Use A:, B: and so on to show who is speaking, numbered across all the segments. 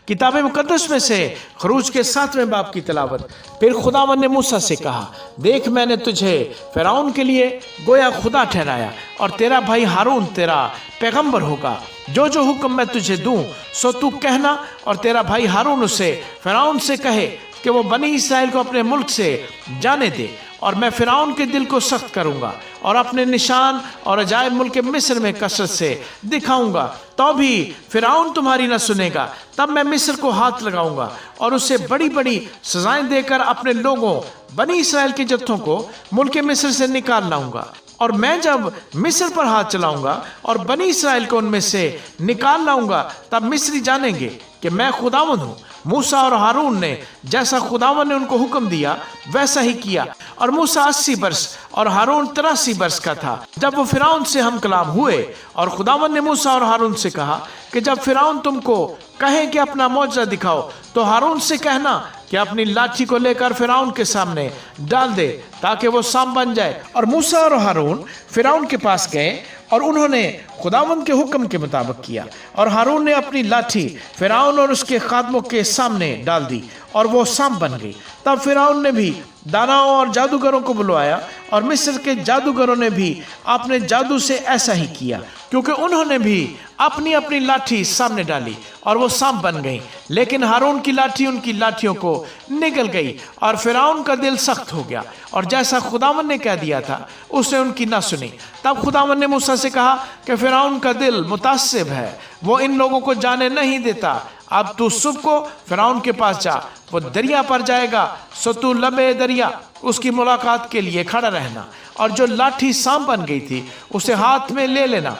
A: کتاب مقدس میں سے خروج کے 7ویں باب کی تلاوت۔ پھر خداوند نے موسیٰ سے کہا، دیکھ میں نے تجھے فرعون کے لیے گویا خدا ٹھہرایا، اور تیرا بھائی ہارون تیرا پیغمبر ہوگا۔ جو جو حکم میں تجھے دوں سو تو کہنا، اور تیرا بھائی ہارون اسے فرعون سے کہے کہ وہ بنی اسرائیل کو اپنے ملک سے جانے دے، اور میں فرعون کے دل کو سخت کروں گا اور اپنے نشان اور عجائب ملک مصر میں کثرت سے دکھاؤں گا، تو بھی فرعون تمہاری نہ سنے گا۔ تب میں مصر کو ہاتھ لگاؤں گا اور اسے بڑی بڑی سزائیں دے کر اپنے لوگوں بنی اسرائیل کے جتھوں کو ملک مصر سے نکال لاؤں گا۔ اور میں جب مصر پر ہاتھ چلاؤں گا اور بنی اسرائیل کو ان میں سے نکال لاؤں گا، تب مصری جانیں گے کہ میں خداوند ہوں۔ موسیٰ اور ہارون نے جیسا خداوند نے ان کو حکم دیا ویسا ہی کیا، اور موسیٰ 80 برس اور ہارون 83 برس کا تھا جب وہ فرعون سے ہم کلام ہوئے۔ اور خداوند نے موسیٰ اور ہارون سے کہا کہ جب فرعون تم کو کہے کہ اپنا معجزہ دکھاؤ، تو ہارون سے کہنا کہ اپنی لاٹھی کو لے کر فرعون کے سامنے ڈال دے تاکہ وہ سام بن جائے۔ اور موسیٰ اور ہارون فرعون کے پاس گئے اور انہوں نے خداوند کے حکم کے مطابق کیا، اور ہارون نے اپنی لاٹھی فرعون اور اس کے خادموں کے سامنے ڈال دی اور وہ سام بن گئی۔ تب فرعون نے بھی داناؤں اور جادوگروں کو بلوایا، اور مصر کے جادوگروں نے بھی اپنے جادو سے ایسا ہی کیا، کیونکہ انہوں نے بھی اپنی اپنی لاٹھی سامنے ڈالی اور وہ سانپ بن گئی۔ لیکن ہارون کی لاٹھی ان کی لاٹھیوں کو نگل گئی، اور فرعون کا دل سخت ہو گیا، اور جیسا خداوند نے کہہ دیا تھا اس نے ان کی نہ سنی۔ تب خداوند نے موسیٰ سے کہا کہ فرعون کا دل متعصب ہے، وہ ان لوگوں کو جانے نہیں دیتا۔ اب تو صبح کو فرعون کے پاس جا، وہ دریا پر جائے گا، سو تو لبے دریا اس کی ملاقات کے لیے کھڑا رہنا، اور جو لاٹھی سانپ بن گئی تھی اسے ہاتھ میں لے لینا،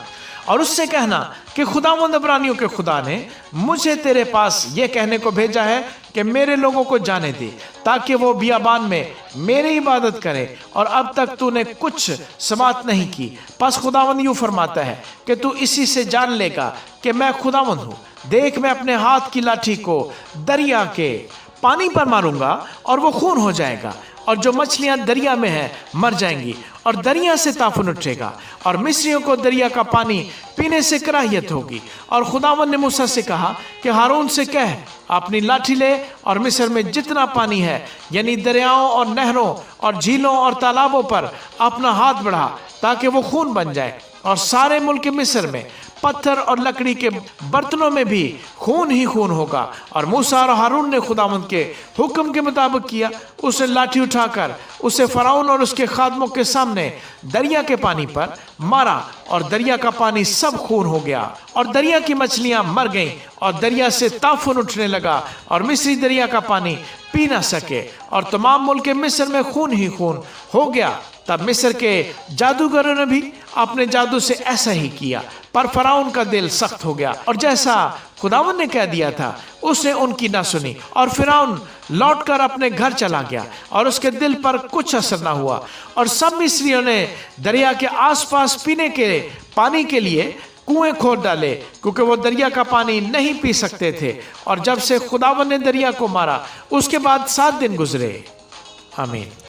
A: اور اس سے کہنا کہ خداوند عبرانیوں کے خدا نے مجھے تیرے پاس یہ کہنے کو بھیجا ہے کہ میرے لوگوں کو جانے دے تاکہ وہ بیابان میں میری عبادت کرے، اور اب تک تو نے کچھ سماعت نہیں کی۔ پس خداوند یوں فرماتا ہے کہ تو اسی سے جان لے گا کہ میں خداوند ہوں۔ دیکھ میں اپنے ہاتھ کی لاٹھی کو دریا کے پانی پر ماروں گا اور وہ خون ہو جائے گا، اور جو مچھلیاں دریا میں ہیں مر جائیں گی، اور دریا سے طوفان اٹھے گا، اور مصریوں کو دریا کا پانی پینے سے کراہیت ہوگی۔ اور خداوند نے موسیٰ سے کہا کہ ہارون سے کہہ اپنی لاٹھی لے اور مصر میں جتنا پانی ہے، یعنی دریاؤں اور نہروں اور جھیلوں اور تالابوں پر اپنا ہاتھ بڑھا تاکہ وہ خون بن جائے، اور سارے ملک مصر میں پتھر اور لکڑی کے برتنوں میں بھی خون ہی خون ہوگا۔ اور موسیٰ اور ہارون نے خداوند کے حکم کے مطابق کیا۔ اس نے لاٹھی اٹھا کر اسے فرعون اور اس کے خادموں کے سامنے دریا کے پانی پر مارا، اور دریا کا پانی سب خون ہو گیا، اور دریا کی مچھلیاں مر گئیں، اور دریا سے طوفان اٹھنے لگا، اور مصری دریا کا پانی پی نہ سکے، اور تمام ملک مصر میں خون ہی خون ہو گیا۔ تب مصر کے جادوگروں نے بھی اپنے جادو سے ایسا ہی کیا، پر فرعون کا دل سخت ہو گیا، اور جیسا خداوند نے کہہ دیا تھا اس نے ان کی نہ سنی، اور فرعون لوٹ کر اپنے گھر چلا گیا، اور اس کے دل پر کچھ اثر نہ ہوا۔ اور سب مصریوں نے دریا کے آس پاس پینے کے پانی کے لیے کنویں کھود ڈالے، کیونکہ وہ دریا کا پانی نہیں پی سکتے تھے۔ اور جب سے خداوند نے دریا کو مارا اس کے بعد 7 دن گزرے۔ آمین۔